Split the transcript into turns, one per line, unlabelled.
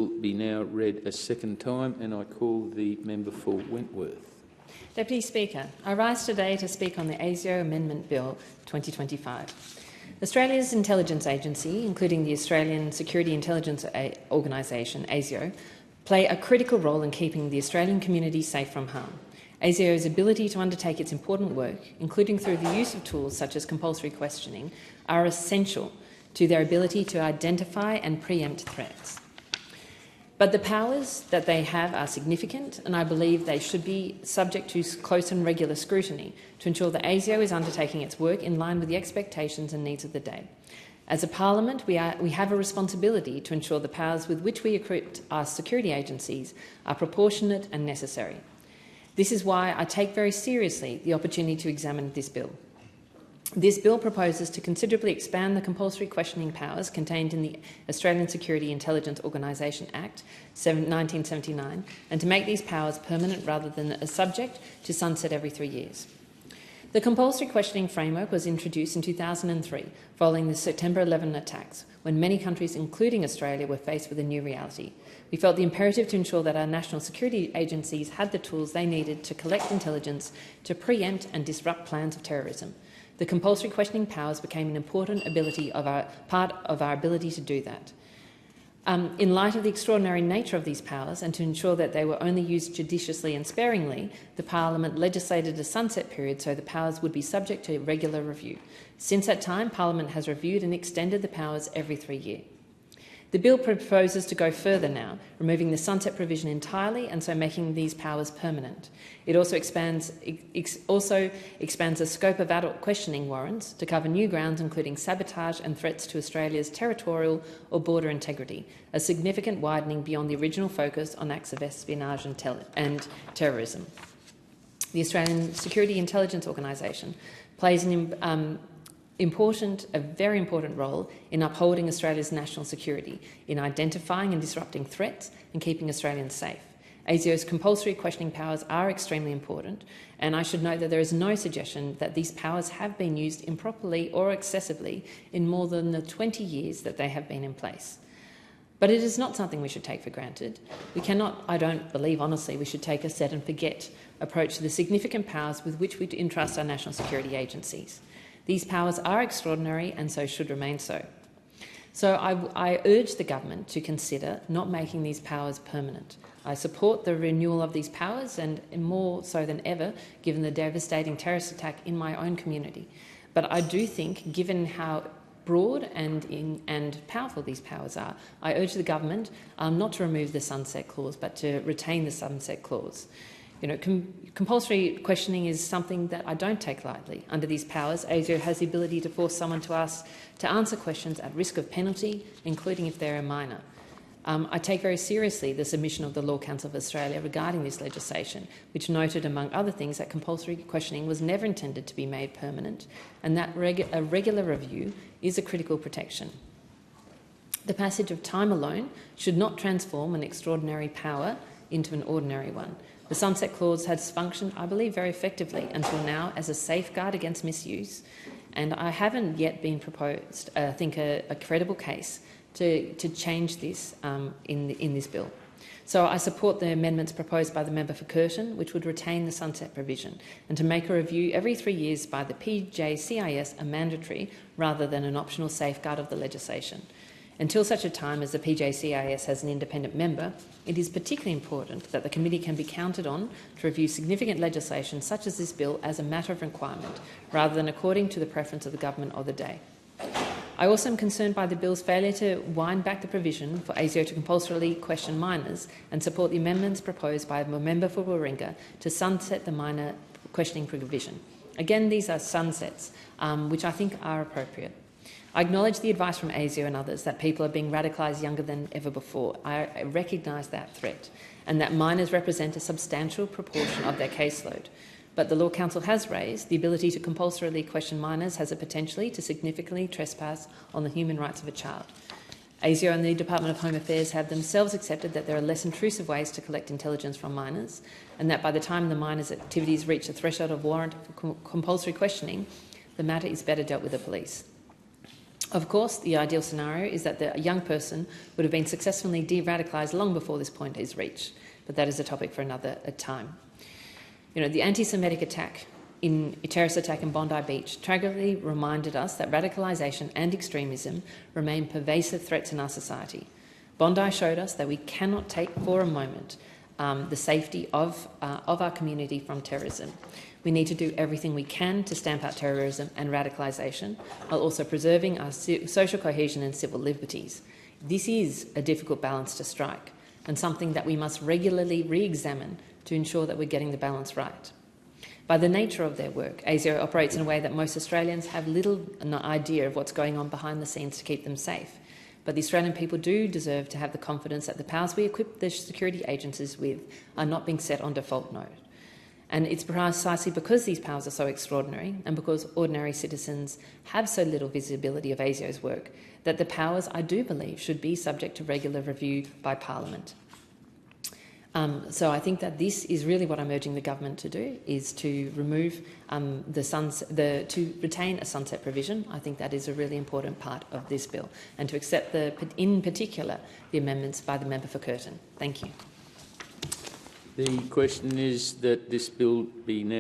Be now read a second time, and I call the member for Wentworth.
Deputy Speaker, I rise today to speak on the ASIO Amendment Bill 2025. Australia's intelligence agency, including the Australian Security Intelligence Organisation, ASIO, play a critical role in keeping the Australian community safe from harm. ASIO's ability to undertake its important work, including through the use of tools such as compulsory questioning, are essential to their ability to identify and pre-empt threats. But the powers that they have are significant, and I believe they should be subject to close and regular scrutiny to ensure that ASIO is undertaking its work in line with the expectations and needs of the day. As a parliament, we have a responsibility to ensure the powers with which we equip our security agencies are proportionate and necessary. This is why I take very seriously the opportunity to examine this bill. This bill proposes to considerably expand the compulsory questioning powers contained in the Australian Security Intelligence Organisation Act 1979 and to make these powers permanent rather than subject to sunset every 3 years. The compulsory questioning framework was introduced in 2003 following the September 11 attacks, when many countries, including Australia, were faced with a new reality. We felt the imperative to ensure that our national security agencies had the tools they needed to collect intelligence to pre-empt and disrupt plans of terrorism. The compulsory questioning powers became an important part of our ability to do that. In light of the extraordinary nature of these powers and to ensure that they were only used judiciously and sparingly, the Parliament legislated a sunset period so the powers would be subject to regular review. Since that time, Parliament has reviewed and extended the powers every 3 years. The bill proposes to go further now, removing the sunset provision entirely and so making these powers permanent. It also expands the scope of adult questioning warrants to cover new grounds including sabotage and threats to Australia's territorial or border integrity, a significant widening beyond the original focus on acts of espionage and terrorism. The Australian Security Intelligence Organisation plays a very important role in upholding Australia's national security, in identifying and disrupting threats and keeping Australians safe. ASIO's compulsory questioning powers are extremely important, and I should note that there is no suggestion that these powers have been used improperly or excessively in more than the 20 years that they have been in place. But it is not something we should take for granted. We cannot, I don't believe honestly, we should take a set and forget approach to the significant powers with which we entrust our national security agencies. These powers are extraordinary and so should remain so. So I urge the government to consider not making these powers permanent. I support the renewal of these powers, and more so than ever, given the devastating terrorist attack in my own community. But I do think, given how broad and powerful these powers are, I urge the government not to remove the sunset clause, but to retain the sunset clause. Compulsory questioning is something that I don't take lightly. Under these powers, ASIO has the ability to force someone to answer questions at risk of penalty, including if they're a minor. I take very seriously the submission of the Law Council of Australia regarding this legislation, which noted, among other things, that compulsory questioning was never intended to be made permanent and that a regular review is a critical protection. The passage of time alone should not transform an extraordinary power into an ordinary one. The sunset clause has functioned, I believe, very effectively until now as a safeguard against misuse, and I haven't yet been proposed, I think, a credible case to change this in this bill. So I support the amendments proposed by the member for Curtin, which would retain the sunset provision, and to make a review every 3 years by the PJCIS a mandatory rather than an optional safeguard of the legislation. Until such a time as the PJCIS has an independent member, it is particularly important that the committee can be counted on to review significant legislation such as this bill as a matter of requirement, rather than according to the preference of the government of the day. I also am concerned by the bill's failure to wind back the provision for ASIO to compulsorily question minors and support the amendments proposed by the member for Warringah to sunset the minor questioning provision. Again, these are sunsets, which I think are appropriate. I acknowledge the advice from ASIO and others that people are being radicalised younger than ever before. I recognise that threat and that minors represent a substantial proportion of their caseload. But the Law Council has raised the ability to compulsorily question minors has a potentially to significantly trespass on the human rights of a child. ASIO and the Department of Home Affairs have themselves accepted that there are less intrusive ways to collect intelligence from minors, and that by the time the minors' activities reach the threshold of warrant for compulsory questioning, the matter is better dealt with the police. Of course, the ideal scenario is that the young person would have been successfully de-radicalised long before this point is reached, but that is a topic for another time. The anti-Semitic attack terrorist attack in Bondi Beach tragically reminded us that radicalisation and extremism remain pervasive threats in our society. Bondi showed us that we cannot take for a moment the safety of our community from terrorism. We need to do everything we can to stamp out terrorism and radicalisation, while also preserving our social cohesion and civil liberties. This is a difficult balance to strike, and something that we must regularly re-examine to ensure that we're getting the balance right. By the nature of their work, ASIO operates in a way that most Australians have little idea of what's going on behind the scenes to keep them safe. But the Australian people do deserve to have the confidence that the powers we equip the security agencies with are not being set on default mode. And it's precisely because these powers are so extraordinary and because ordinary citizens have so little visibility of ASIO's work that the powers, I do believe, should be subject to regular review by Parliament. So I think that this is really what I'm urging the government to do, is to remove to retain a sunset provision. I think that is a really important part of this bill, and to accept in particular the amendments by the member for Curtin. Thank you.
The question is that this bill be now